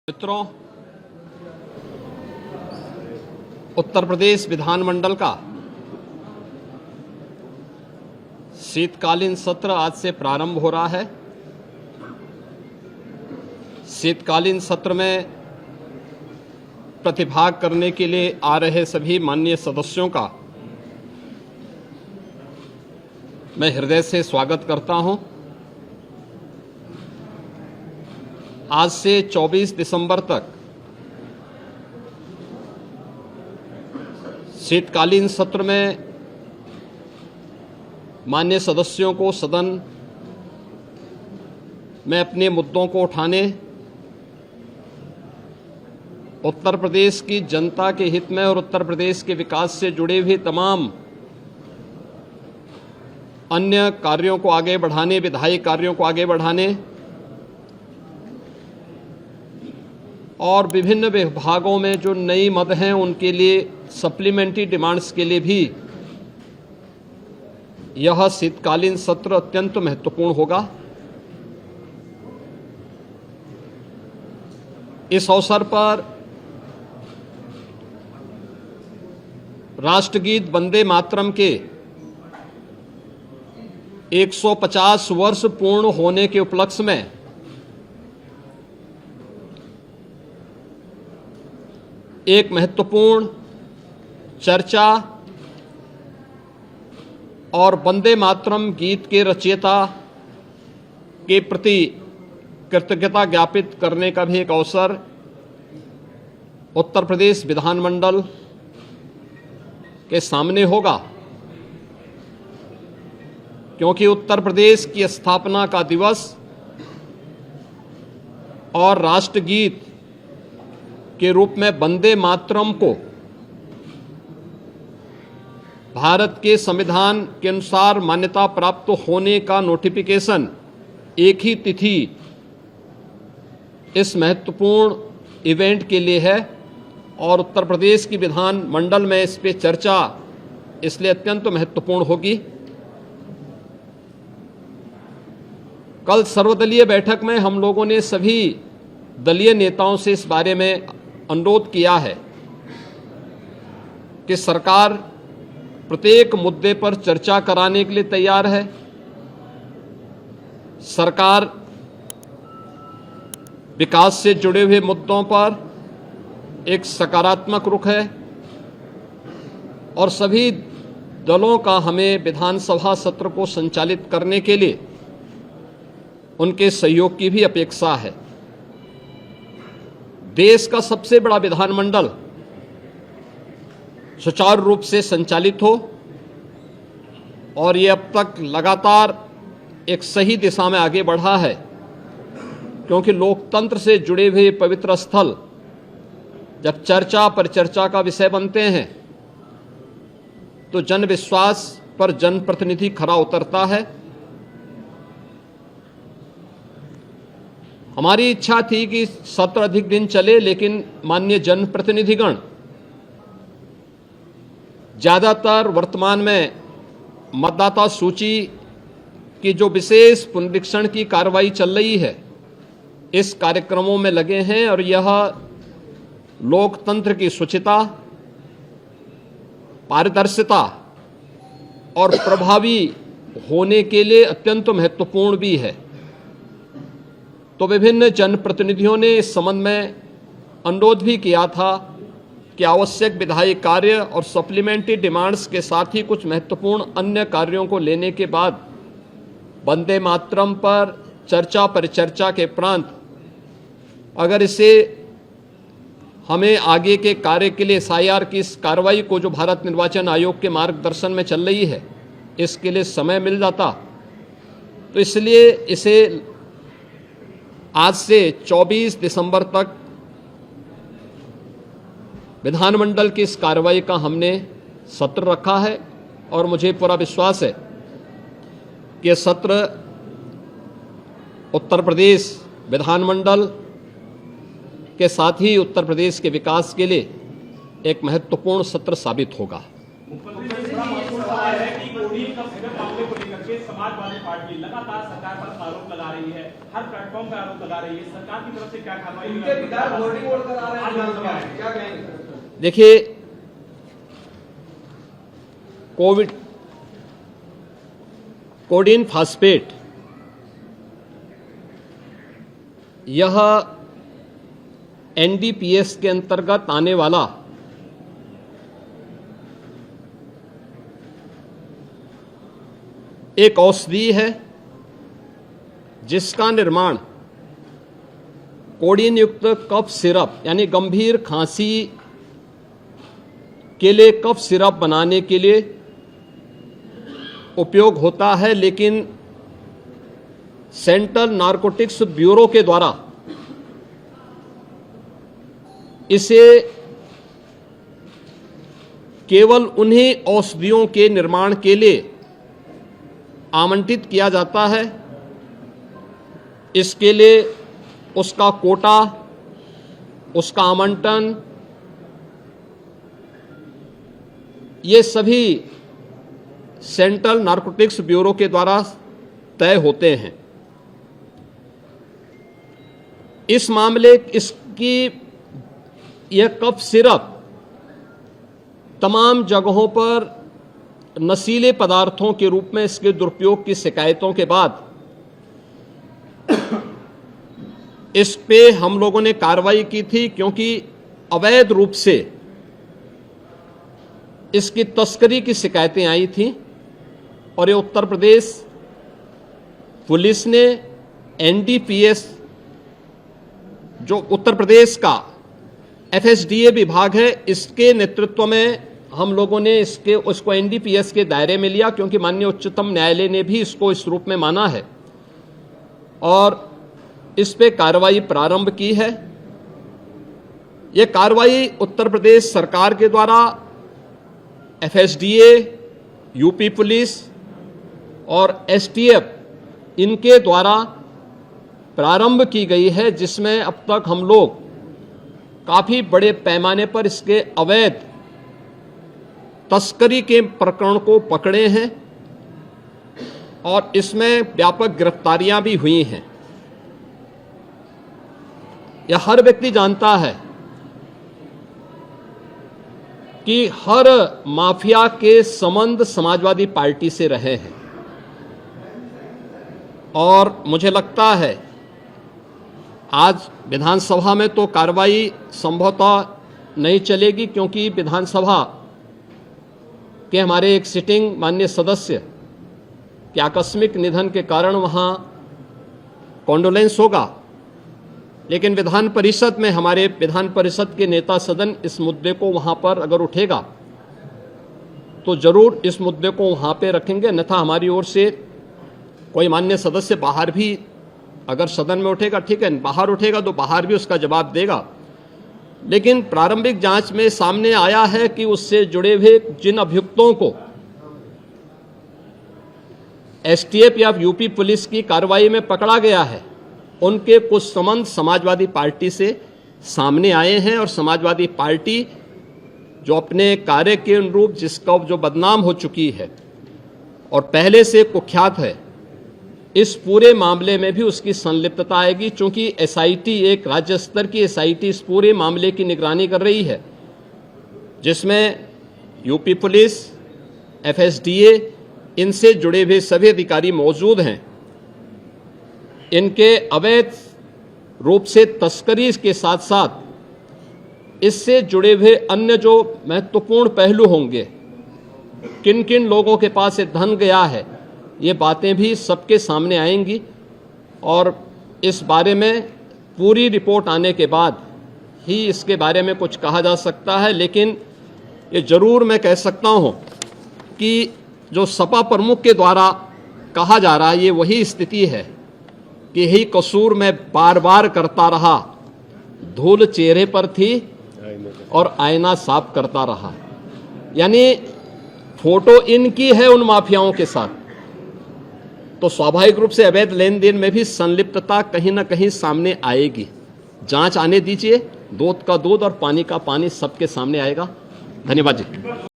मित्रों, उत्तर प्रदेश विधानमंडल का शीतकालीन सत्र आज से प्रारंभ हो रहा है। शीतकालीन सत्र में प्रतिभाग करने के लिए आ रहे सभी माननीय सदस्यों का मैं हृदय से स्वागत करता हूं। आज से 24 दिसंबर तक शीतकालीन सत्र में माननीय सदस्यों को सदन में अपने मुद्दों को उठाने, उत्तर प्रदेश की जनता के हित में और उत्तर प्रदेश के विकास से जुड़े हुए तमाम अन्य कार्यों को आगे बढ़ाने, विधायी कार्यों को आगे बढ़ाने और विभिन्न विभागों में जो नई मद हैं उनके लिए सप्लीमेंट्री डिमांड्स के लिए भी यह शीतकालीन सत्र अत्यंत महत्वपूर्ण होगा। इस अवसर पर राष्ट्रगीत वंदे मातरम के 150 वर्ष पूर्ण होने के उपलक्ष्य में एक महत्वपूर्ण चर्चा और वंदे मातरम गीत के रचयिता के प्रति कृतज्ञता ज्ञापित करने का भी एक अवसर उत्तर प्रदेश विधानमंडल के सामने होगा, क्योंकि उत्तर प्रदेश की स्थापना का दिवस और राष्ट्रगीत के रूप में वंदे मातरम को भारत के संविधान के अनुसार मान्यता प्राप्त होने का नोटिफिकेशन एक ही तिथि इस महत्वपूर्ण इवेंट के लिए है और उत्तर प्रदेश की विधान मंडल में इस पे चर्चा इसलिए अत्यंत महत्वपूर्ण होगी। कल सर्वदलीय बैठक में हम लोगों ने सभी दलीय नेताओं से इस बारे में अनुरोध किया है कि सरकार प्रत्येक मुद्दे पर चर्चा कराने के लिए तैयार है। सरकार विकास से जुड़े हुए मुद्दों पर एक सकारात्मक रुख है और सभी दलों का हमें विधानसभा सत्र को संचालित करने के लिए उनके सहयोग की भी अपेक्षा है। देश का सबसे बड़ा विधानमंडल सुचारू रूप से संचालित हो और ये अब तक लगातार एक सही दिशा में आगे बढ़ा है, क्योंकि लोकतंत्र से जुड़े हुए पवित्र स्थल जब चर्चा परिचर्चा का विषय बनते हैं तो जन विश्वास पर जनप्रतिनिधि खरा उतरता है। हमारी इच्छा थी कि सत्र अधिक दिन चले, लेकिन माननीय जनप्रतिनिधिगण ज्यादातर वर्तमान में मतदाता सूची की जो विशेष पुनरीक्षण की कार्रवाई चल रही है इस कार्यक्रमों में लगे हैं और यह लोकतंत्र की शुचिता, पारदर्शिता और प्रभावी होने के लिए अत्यंत महत्वपूर्ण भी है। तो विभिन्न जनप्रतिनिधियों ने इस संबंध में अनुरोध भी किया था कि आवश्यक विधायी कार्य और सप्लीमेंट्री डिमांड्स के साथ ही कुछ महत्वपूर्ण अन्य कार्यों को लेने के बाद वंदे मातरम पर चर्चा परिचर्चा के उपरांत अगर इसे हमें आगे के कार्य के लिए SIR की इस कार्रवाई को जो भारत निर्वाचन आयोग के मार्गदर्शन में चल रही है इसके लिए समय मिल जाता, तो इसलिए इसे आज से 24 दिसंबर तक विधानमंडल की इस कार्रवाई का हमने सत्र रखा है और मुझे पूरा विश्वास है कि यह सत्र उत्तर प्रदेश विधानमंडल के साथ ही उत्तर प्रदेश के विकास के लिए एक महत्वपूर्ण सत्र साबित होगा। समाजवादी पार्टी लगातार सरकार पर आरोप लगा रही है, हर प्लेटफॉर्म पे आरोप लगा रही है, सरकार की तरफ से क्या कार्रवाई? उनके विधायक होर्डिंग बोर्ड करा रहे हैं विधानसभा में, क्या कहेंगे? देखिए, कोडिन फास्फेट यह एनडीपीएस के अंतर्गत आने वाला एक औषधि है जिसका निर्माण कोडिन युक्त कफ सिरप यानी गंभीर खांसी के लिए कफ सिरप बनाने के लिए उपयोग होता है, लेकिन सेंट्रल नारकोटिक्स ब्यूरो के द्वारा इसे केवल उन्हीं औषधियों के निर्माण के लिए आवंटित किया जाता है। इसके लिए उसका कोटा, उसका आवंटन, ये सभी सेंट्रल नारकोटिक्स ब्यूरो के द्वारा तय होते हैं। इस मामले इसकी यह कफ सिरप तमाम जगहों पर नशीले पदार्थों के रूप में इसके दुरुपयोग की शिकायतों के बाद इस पे हम लोगों ने कार्रवाई की थी, क्योंकि अवैध रूप से इसकी तस्करी की शिकायतें आई थीं और ये उत्तर प्रदेश पुलिस ने एनडीपीएस, जो उत्तर प्रदेश का एफएसडीए विभाग है, इसके नेतृत्व में हम लोगों ने उसको एनडीपीएस के दायरे में लिया, क्योंकि माननीय उच्चतम न्यायालय ने भी इसको इस रूप में माना है और इस पे कार्रवाई प्रारंभ की है। यह कार्रवाई उत्तर प्रदेश सरकार के द्वारा एफएसडीए, यूपी पुलिस और एसटीएफ इनके द्वारा प्रारंभ की गई है, जिसमें अब तक हम लोग काफी बड़े पैमाने पर इसके अवैध तस्करी के प्रकरण को पकड़े हैं और इसमें व्यापक गिरफ्तारियां भी हुई हैं। यह हर व्यक्ति जानता है कि हर माफिया के संबंध समाजवादी पार्टी से रहे हैं और मुझे लगता है आज विधानसभा में तो कार्रवाई संभवतः नहीं चलेगी, क्योंकि विधानसभा के हमारे एक सिटिंग माननीय सदस्य के आकस्मिक निधन के कारण वहां कॉन्डोलेंस होगा, लेकिन विधान परिषद में हमारे विधान परिषद के नेता सदन इस मुद्दे को वहां पर अगर उठेगा तो जरूर इस मुद्दे को वहां पे रखेंगे, अन्यथा हमारी ओर से कोई माननीय सदस्य बाहर भी अगर सदन में उठेगा ठीक है, बाहर उठेगा तो बाहर भी उसका जवाब देगा। लेकिन प्रारंभिक जांच में सामने आया है कि उससे जुड़े हुए जिन अभियुक्तों को एसटीएफ या यूपी पुलिस की कार्रवाई में पकड़ा गया है, उनके कुछ संबंध समाजवादी पार्टी से सामने आए हैं और समाजवादी पार्टी जो अपने कार्य के अनुरूप जिसका जो बदनाम हो चुकी है और पहले से कुख्यात है, इस पूरे मामले में भी उसकी संलिप्तता आएगी। चूंकि एसआईटी, एक राज्य स्तर की एसआईटी इस पूरे मामले की निगरानी कर रही है, जिसमें यूपी पुलिस, एफएसडीए, इनसे जुड़े हुए सभी अधिकारी मौजूद हैं। इनके अवैध रूप से तस्करी के साथ साथ इससे जुड़े हुए अन्य जो महत्वपूर्ण पहलू होंगे, किन किन लोगों के पास ये धन गया है, ये बातें भी सबके सामने आएंगी और इस बारे में पूरी रिपोर्ट आने के बाद ही इसके बारे में कुछ कहा जा सकता है। लेकिन ये जरूर मैं कह सकता हूं कि जो सपा प्रमुख के द्वारा कहा जा रहा है, ये वही स्थिति है कि यही कसूर मैं बार बार करता रहा, धूल चेहरे पर थी और आईना साफ करता रहा। यानी फोटो इनकी है उन माफियाओं के साथ, तो स्वाभाविक रूप से अवैध लेन देन में भी संलिप्तता कहीं ना कहीं सामने आएगी। जांच आने दीजिए, दूध का दूध और पानी का पानी सबके सामने आएगा। धन्यवाद जी।